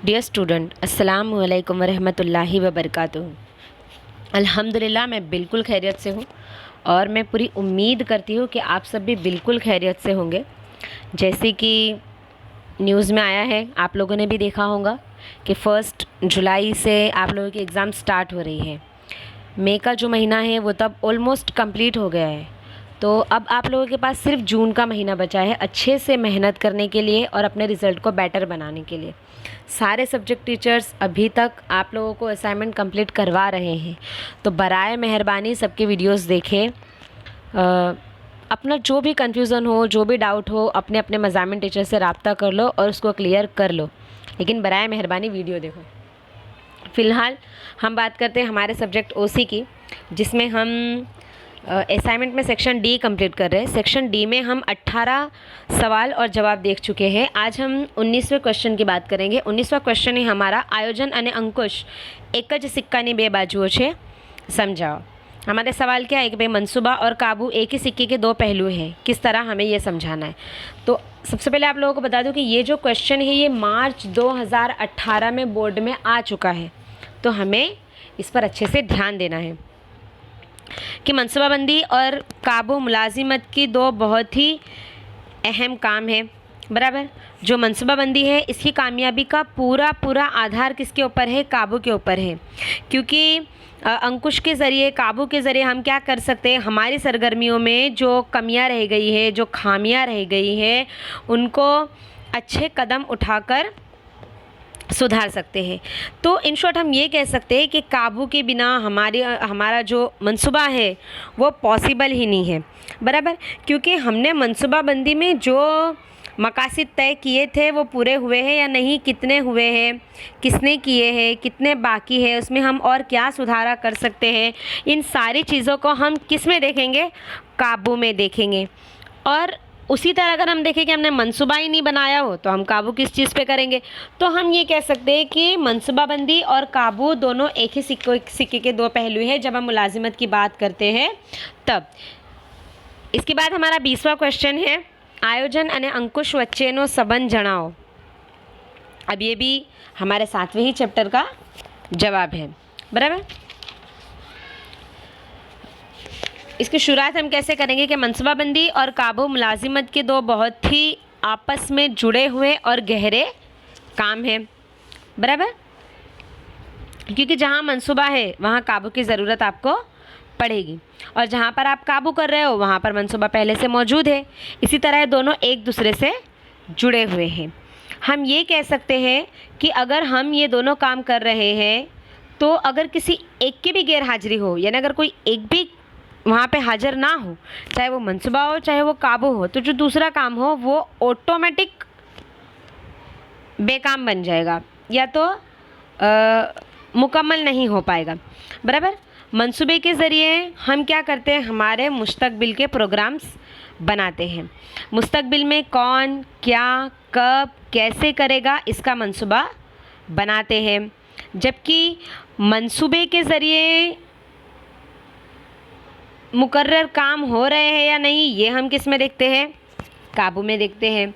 Dear student, अस्सलाम वालेकुम वरहमतुल्लाहि वबरकातुहू। अल्हम्दुलिल्लाह मैं बिल्कुल खैरियत से हूँ और मैं पूरी उम्मीद करती हूँ कि आप सब भी बिल्कुल खैरियत से होंगे। जैसे कि न्यूज़ में आया है, आप लोगों ने भी देखा होगा कि 1 जुलाई से आप लोगों की एग्ज़ाम स्टार्ट हो रही है। मई का जो महीना है वो तब ऑलमोस्ट कंप्लीट हो गया है, तो अब आप लोगों के पास सिर्फ जून का महीना बचा है अच्छे से मेहनत करने के लिए और अपने रिज़ल्ट को बेटर बनाने के लिए। सारे सब्जेक्ट टीचर्स अभी तक आप लोगों को असाइनमेंट कंप्लीट करवा रहे हैं, तो बराए मेहरबानी सबके वीडियोस देखें। अपना जो भी कन्फ्यूज़न हो, जो भी डाउट हो, अपने अपने मज़ामिन टीचर से रब्ता कर लो और उसको क्लियर कर लो, लेकिन बराए मेहरबानी वीडियो देखो। फ़िलहाल हम बात करते हैं हमारे सब्जेक्ट ओसी की, जिसमें हम असाइनमेंट में सेक्शन डी कंप्लीट कर रहे हैं। सेक्शन डी में हम 18 सवाल और जवाब देख चुके हैं। आज हम 19वें क्वेश्चन की बात करेंगे। 19वां क्वेश्चन है हमारा, आयोजन અને અંકુશ एक ज सिक्कानी बे बाजुओं छे, समझाओ। हमारे सवाल क्या है कि भाई मनसूबा और काबू एक ही सिक्के के दो पहलू हैं, किस तरह हमें ये समझाना है। तो सबसे पहले आप लोगों को बता दूं कि ये जो क्वेश्चन है ये मार्च 2018 में बोर्ड में आ चुका है, तो हमें इस पर अच्छे से ध्यान देना है कि मनसूबाबंदी और काबू मुलाजिमत की दो बहुत ही अहम काम है। बराबर, जो मनसूबाबंदी है इसकी कामयाबी का पूरा आधार किसके ऊपर है? काबू के ऊपर है। क्योंकि अंकुश के ज़रिए, काबू के ज़रिए हम क्या कर सकते हैं? हमारी सरगर्मियों में जो कमियां रह गई है, जो खामियां रह गई है, उनको अच्छे कदम उठाकर सुधार सकते हैं। तो इन शॉर्ट हम ये कह सकते हैं कि काबू के बिना हमारा जो मंसूबा है वो पॉसिबल ही नहीं है। बराबर, क्योंकि हमने मंसूबाबंदी में जो मकासद तय किए थे वो पूरे हुए हैं या नहीं, कितने हुए हैं, किसने किए हैं, कितने बाकी है, उसमें हम और क्या सुधारा कर सकते हैं, इन सारी चीज़ों को हम किस में देखेंगे? काबू में देखेंगे। और उसी तरह अगर हम देखें कि हमने मनसूबा ही नहीं बनाया हो तो हम काबू किस चीज़ पे करेंगे? तो हम ये कह सकते हैं कि मनसूबाबंदी और काबू दोनों एक ही सिक्के के दो पहलू हैं जब हम मुलाजिमत की बात करते हैं तब। इसके बाद हमारा 20वां क्वेश्चन है, आयोजन અને अंकुश वच्चेनो संबंध जणाओ। अब ये भी हमारे 7वें ही चैप्टर का जवाब है। बराबर, इसकी शुरुआत हम कैसे करेंगे कि मनसूबाबंदी और काबू मुलाजिमत के दो बहुत ही आपस में जुड़े हुए और गहरे काम हैं। बराबर, क्योंकि जहाँ मनसूबा है वहाँ काबू की ज़रूरत आपको पड़ेगी, और जहाँ पर आप काबू कर रहे हो वहाँ पर मनसूबा पहले से मौजूद है। इसी तरह दोनों एक दूसरे से जुड़े हुए हैं। हम ये कह सकते हैं कि अगर हम ये दोनों काम कर रहे हैं तो अगर किसी एक की भी गैर हाजिरी हो, यानी अगर कोई एक भी वहाँ पे हाजिर ना हो, चाहे वो मनसूबा हो चाहे वो काबू हो, तो जो दूसरा काम हो वो ऑटोमेटिक बेकाम बन जाएगा या तो मुकम्मल नहीं हो पाएगा। बराबर, मंसूबे के ज़रिए हम क्या करते हैं? हमारे मुस्तकबिल के प्रोग्राम्स बनाते हैं। मुस्तकबिल में कौन, क्या, कब, कैसे करेगा, इसका मंसूबा बनाते हैं। जबकि मंसूबे के ज़रिए मुकर्रर काम हो रहे हैं या नहीं, ये हम किस में देखते हैं? काबू में देखते हैं।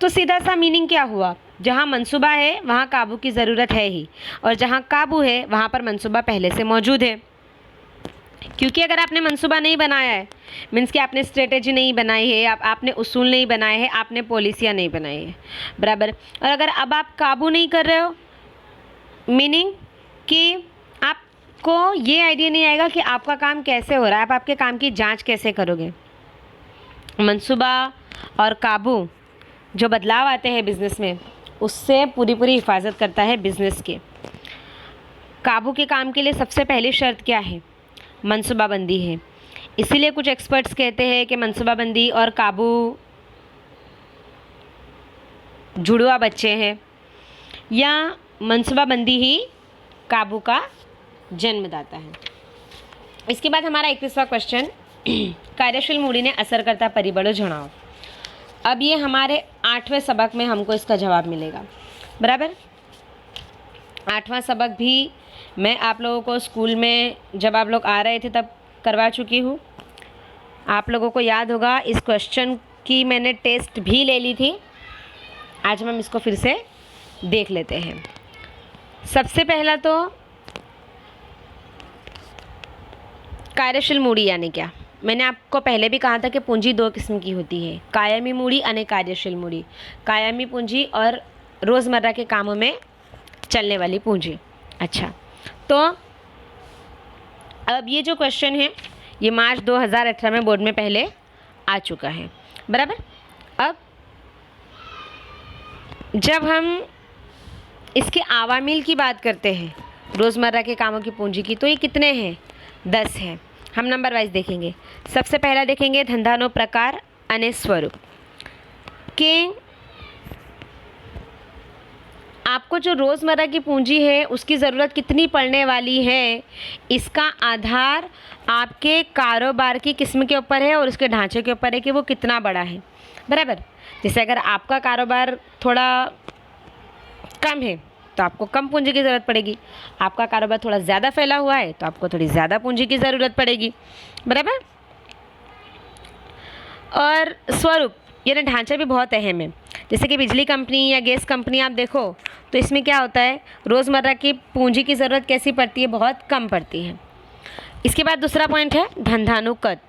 तो सीधा सा मीनिंग क्या हुआ? जहाँ मंसूबा है वहाँ काबू की ज़रूरत है ही, और जहाँ काबू है वहाँ पर मंसूबा पहले से मौजूद है। क्योंकि अगर आपने मंसूबा नहीं बनाया है, मीन्स कि आपने स्ट्रेटेजी नहीं बनाई है, आपने उसूल नहीं बनाए हैं, आपने पॉलिसियाँ नहीं बनाई है। बराबर, और अगर अब आप काबू नहीं कर रहे हो, मीनिंग कि आपको ये आइडिया नहीं आएगा कि आपका काम कैसे हो रहा है, आप आपके काम की जांच कैसे करोगे। मंसूबा और काबू जो बदलाव आते हैं बिज़नेस में, उससे पूरी हिफाजत करता है बिज़नेस के। काबू के काम के लिए सबसे पहली शर्त क्या है? मनसूबाबंदी है। इसीलिए कुछ एक्सपर्ट्स कहते हैं कि मनसूबाबंदी और काबू जुड़वा बच्चे हैं, या मनसूबाबंदी ही काबू का जन्मदाता है। इसके बाद हमारा 21वां क्वेश्चन, कार्यशील मूडी ने असर करता परिबळो जणाओ। अब ये हमारे 8वें सबक में हमको इसका जवाब मिलेगा। बराबर, 8वां सबक भी मैं आप लोगों को स्कूल में जब आप लोग आ रहे थे तब करवा चुकी हूँ। आप लोगों को याद होगा इस क्वेश्चन की मैंने टेस्ट भी ले ली थी। आज हम इसको फिर से देख लेते हैं। सबसे पहला तो कार्यशील मूड़ी यानी क्या। मैंने आपको पहले भी कहा था कि पूंजी दो किस्म की होती है, कायमी मूड़ी और कार्यशील मूड़ी। कायमी पूंजी और रोज़मर्रा के कामों में चलने वाली पूंजी। अच्छा, तो अब ये जो क्वेश्चन है ये मार्च 2018 में बोर्ड में पहले आ चुका है, बराबर। अब जब हम इसके आवामिल की बात करते हैं रोज़मर्रा के कामों की पूंजी की, तो ये कितने हैं? 10 हैं। हम नंबर वाइज देखेंगे। सबसे पहला देखेंगे धंधानो प्रकार अने स्वरूप कि आपको जो रोज़मर्रा की पूंजी है उसकी ज़रूरत कितनी पड़ने वाली है, इसका आधार आपके कारोबार की किस्म के ऊपर है और उसके ढांचे के ऊपर है कि वो कितना बड़ा है, बराबर। जैसे अगर आपका कारोबार थोड़ा कम है तो आपको कम पूंजी की ज़रूरत पड़ेगी, आपका कारोबार थोड़ा ज़्यादा फैला हुआ है तो आपको थोड़ी ज़्यादा पूंजी की ज़रूरत पड़ेगी, बराबर। और स्वरूप यानी ढांचा भी बहुत अहम है। जैसे कि बिजली कंपनी या गैस कंपनी आप देखो तो इसमें क्या होता है, रोज़मर्रा की पूंजी की ज़रूरत कैसी पड़ती है? बहुत कम पड़ती है। इसके बाद दूसरा पॉइंट है धंधानुकद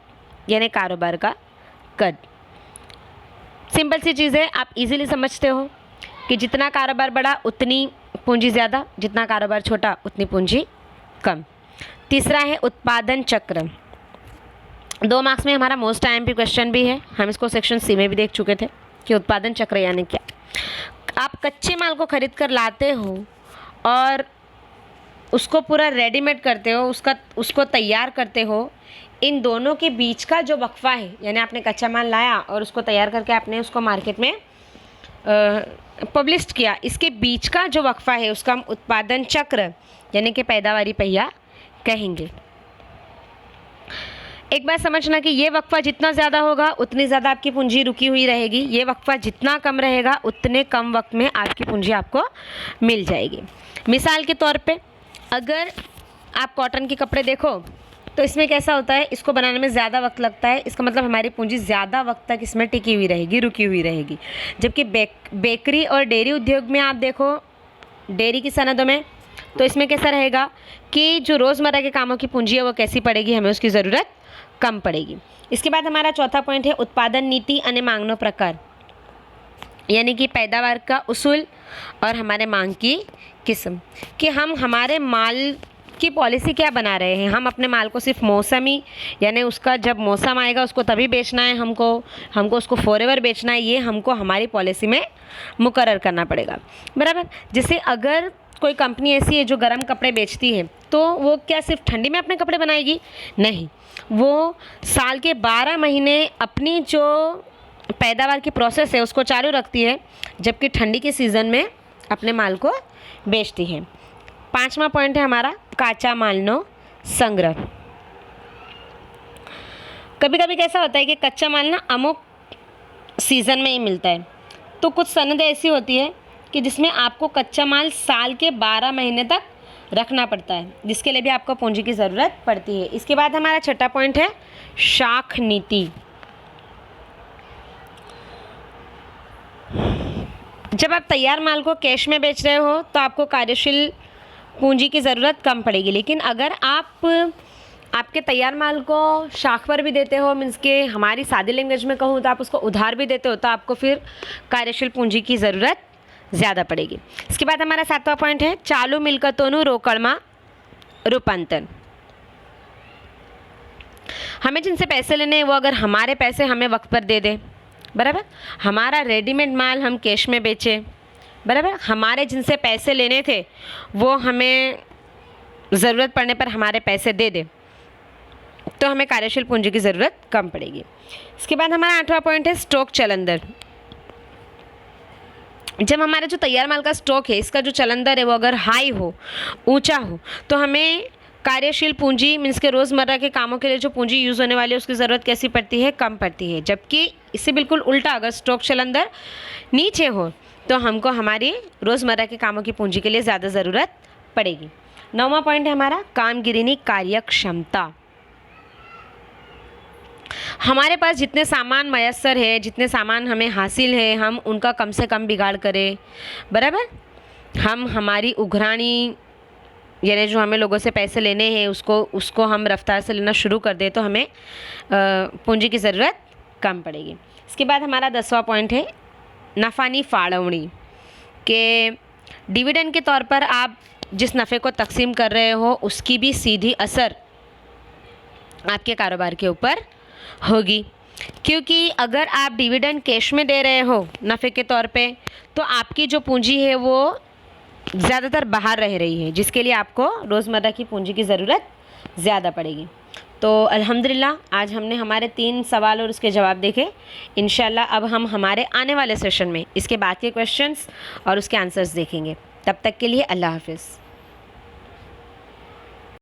यानी कारोबार का कद। सिंपल सी चीज़ है, आप इजीली समझते हो कि जितना कारोबार बड़ा उतनी पूंजी ज़्यादा, जितना कारोबार छोटा उतनी पूंजी कम। तीसरा है उत्पादन चक्र। 2 मार्क्स में हमारा मोस्ट IMP क्वेश्चन भी है, हम इसको सेक्शन सी में भी देख चुके थे कि उत्पादन चक्र यानी क्या। आप कच्चे माल को खरीद कर लाते हो और उसको पूरा रेडीमेड करते हो, उसको तैयार करते हो। इन दोनों के बीच का जो वक्फा है, यानी आपने कच्चा माल लाया और उसको तैयार करके आपने उसको मार्केट में पब्लिश किया, इसके बीच का जो वक्फा है उसका हम उत्पादन चक्र यानी कि पैदावारी पहिया कहेंगे। एक बात समझना कि ये वक्फा जितना ज़्यादा होगा उतनी ज़्यादा आपकी पूंजी रुकी हुई रहेगी, ये वक्फा जितना कम रहेगा उतने कम वक्त में आपकी पूंजी आपको मिल जाएगी। मिसाल के तौर पे अगर आप कॉटन के कपड़े देखो तो इसमें कैसा होता है, इसको बनाने में ज़्यादा वक्त लगता है, इसका मतलब हमारी पूंजी ज़्यादा वक्त तक इसमें टिकी हुई रहेगी, रुकी हुई रहेगी। जबकि बेकरी और डेयरी उद्योग में आप देखो, डेयरी की सनदों में, तो इसमें कैसा रहेगा कि जो रोज़मर्रा के कामों की पूंजी है वो कैसी पड़ेगी, हमें उसकी ज़रूरत कम पड़ेगी। इसके बाद हमारा चौथा पॉइंट है उत्पादन नीति अने मांगनो प्रकार, यानी कि पैदावार का उसूल और हमारे मांग की किस्म, कि हम हमारे माल की पॉलिसी क्या बना रहे हैं। हम अपने माल को सिर्फ मौसमी यानी उसका जब मौसम आएगा उसको तभी बेचना है, हमको उसको फॉरएवर बेचना है, ये हमको हमारी पॉलिसी में मुकर्रर करना पड़ेगा, बराबर। जैसे अगर कोई कंपनी ऐसी है जो गर्म कपड़े बेचती है तो वो क्या सिर्फ ठंडी में अपने कपड़े बनाएगी? नहीं, वो साल के 12 महीने अपनी जो पैदावार की प्रोसेस है उसको चालू रखती है, जबकि ठंडी के सीज़न में अपने माल को बेचती है। 5वां पॉइंट है हमारा काचा मालनो संग्रह। कभी कभी कैसा होता है कि कच्चा माल ना अमुक सीज़न में ही मिलता है, तो कुछ सनदें ऐसी होती है कि जिसमें आपको कच्चा माल साल के 12 महीने तक रखना पड़ता है, जिसके लिए भी आपको पूंजी की ज़रूरत पड़ती है। इसके बाद हमारा छठा पॉइंट है शाख नीति। जब आप तैयार माल को कैश में बेच रहे हो तो आपको कार्यशील पूंजी की ज़रूरत कम पड़ेगी, लेकिन अगर आप आपके तैयार माल को शाख पर भी देते हो, मीन्स के हमारी सादी लैंग्वेज में कहूँ तो आप उसको उधार भी देते हो, तो आपको फिर कार्यशील पूंजी की ज़रूरत ज़्यादा पड़ेगी। इसके बाद हमारा 7वां पॉइंट है चालू मिलकतों रोकड़मा रूपांतरण। हमें जिनसे पैसे लेने हैं वो अगर हमारे पैसे हमें वक्त पर दे दें, बराबर, हमारा रेडीमेड माल हम कैश में बेचें, बराबर, हमारे जिनसे पैसे लेने थे वो हमें ज़रूरत पड़ने पर हमारे पैसे दे दें, तो हमें कार्यशील पूंजी की ज़रूरत कम पड़ेगी। इसके बाद हमारा 8वां पॉइंट है स्टॉक चलन दर। जब हमारा जो तैयार माल का स्टॉक है इसका जो चलन दर है वो अगर हाई हो, ऊंचा हो, तो हमें कार्यशील पूंजी मीन्स के रोज़मर्रा के कामों के लिए जो पूंजी यूज़ होने वाली है उसकी ज़रूरत कैसी पड़ती है? कम पड़ती है। जबकि इससे बिल्कुल उल्टा, अगर स्टॉक चलन दर नीचे हो तो हमको हमारी रोज़मर्रा के कामों की पूंजी के लिए ज़्यादा ज़रूरत पड़ेगी। 9वां पॉइंट है हमारा कामगिरी कार्य क्षमता। हमारे पास जितने सामान मयस्सर है, जितने सामान हमें हासिल है, हम उनका कम से कम बिगाड़ करें, बराबर। हम हमारी उघराणी यानी जो हमें लोगों से पैसे लेने हैं उसको हम रफ्तार से लेना शुरू कर दें तो हमें पूंजी की ज़रूरत कम पड़ेगी। इसके बाद हमारा 10वां पॉइंट है नफ़ानी फाड़वणी, के डिविडेंड के तौर पर आप जिस नफ़े को तकसीम कर रहे हो उसकी भी सीधी असर आपके कारोबार के ऊपर होगी, क्योंकि अगर आप डिविडेंड कैश में दे रहे हो नफ़े के तौर पे तो आपकी जो पूंजी है वो ज़्यादातर बाहर रह रही है, जिसके लिए आपको रोज़मर्रा की पूंजी की ज़रूरत ज़्यादा पड़ेगी। तो अल्हम्दुलिल्लाह आज हमने हमारे 3 सवाल और उसके जवाब देखे। इंशाल्लाह अब हम हमारे आने वाले सेशन में इसके बाद के क्वेश्चंस और उसके आंसर्स देखेंगे। तब तक के लिए अल्लाह हाफ़िज़।